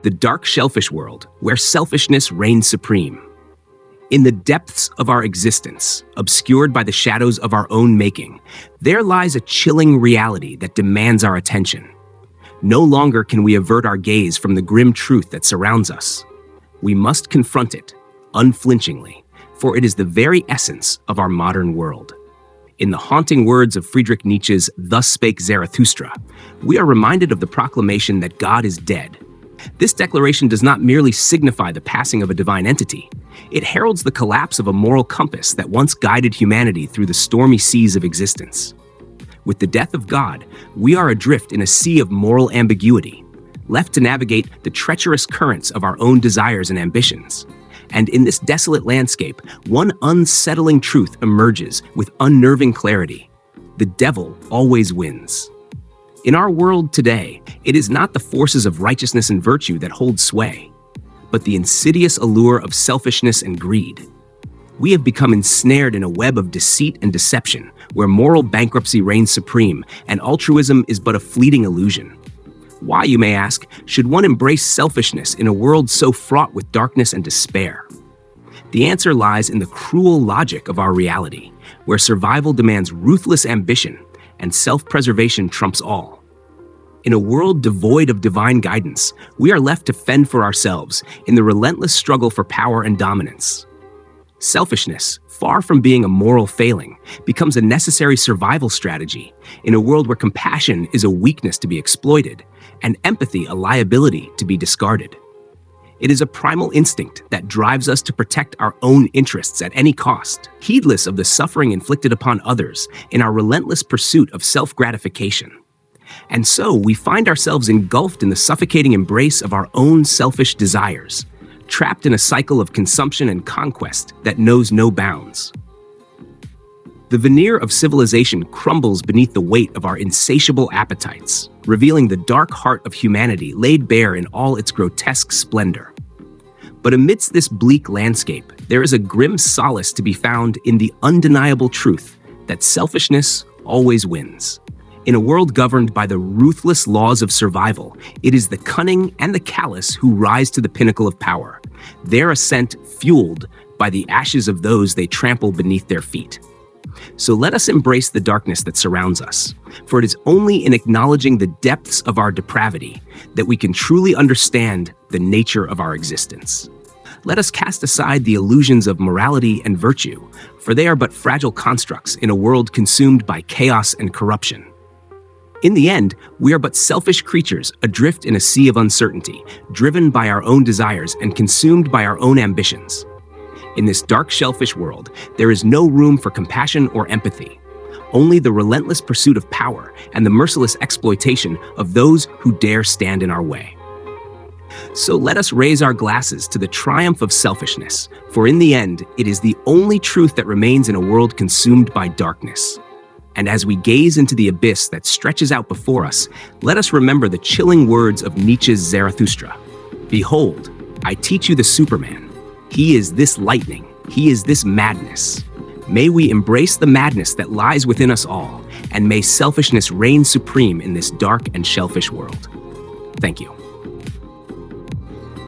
the dark shellfish world where selfishness reigns supreme. In the depths of our existence, obscured by the shadows of our own making, there lies a chilling reality that demands our attention. No longer can we avert our gaze from the grim truth that surrounds us. We must confront it, unflinchingly, for it is the very essence of our modern world. In the haunting words of Friedrich Nietzsche's "Thus Spake Zarathustra," we are reminded of the proclamation that God is dead. This declaration does not merely signify the passing of a divine entity. It heralds the collapse of a moral compass that once guided humanity through the stormy seas of existence. With the death of God, we are adrift in a sea of moral ambiguity, left to navigate the treacherous currents of our own desires and ambitions. And in this desolate landscape, one unsettling truth emerges with unnerving clarity: the devil always wins. In our world today, it is not the forces of righteousness and virtue that hold sway, but the insidious allure of selfishness and greed. We have become ensnared in a web of deceit and deception, where moral bankruptcy reigns supreme and altruism is but a fleeting illusion. Why, you may ask, should one embrace selfishness in a world so fraught with darkness and despair? The answer lies in the cruel logic of our reality, where survival demands ruthless ambition and self-preservation trumps all. In a world devoid of divine guidance, we are left to fend for ourselves in the relentless struggle for power and dominance. Selfishness, far from being a moral failing, becomes a necessary survival strategy in a world where compassion is a weakness to be exploited and empathy a liability to be discarded. It is a primal instinct that drives us to protect our own interests at any cost, heedless of the suffering inflicted upon others in our relentless pursuit of self-gratification. And so we find ourselves engulfed in the suffocating embrace of our own selfish desires, trapped in a cycle of consumption and conquest that knows no bounds. The veneer of civilization crumbles beneath the weight of our insatiable appetites, revealing the dark heart of humanity laid bare in all its grotesque splendor. But amidst this bleak landscape, there is a grim solace to be found in the undeniable truth that selfishness always wins. In a world governed by the ruthless laws of survival, it is the cunning and the callous who rise to the pinnacle of power, their ascent fueled by the ashes of those they trample beneath their feet. So let us embrace the darkness that surrounds us, for it is only in acknowledging the depths of our depravity that we can truly understand the nature of our existence. Let us cast aside the illusions of morality and virtue, for they are but fragile constructs in a world consumed by chaos and corruption. In the end, we are but selfish creatures adrift in a sea of uncertainty, driven by our own desires and consumed by our own ambitions. In this dark shellfish world, there is no room for compassion or empathy, only the relentless pursuit of power and the merciless exploitation of those who dare stand in our way. So let us raise our glasses to the triumph of selfishness, for in the end, it is the only truth that remains in a world consumed by darkness. And as we gaze into the abyss that stretches out before us, let us remember the chilling words of Nietzsche's Zarathustra. "Behold, I teach you the Superman. He is this lightning. He is this madness." May we embrace the madness that lies within us all, and may selfishness reign supreme in this dark and shellfish world. Thank you.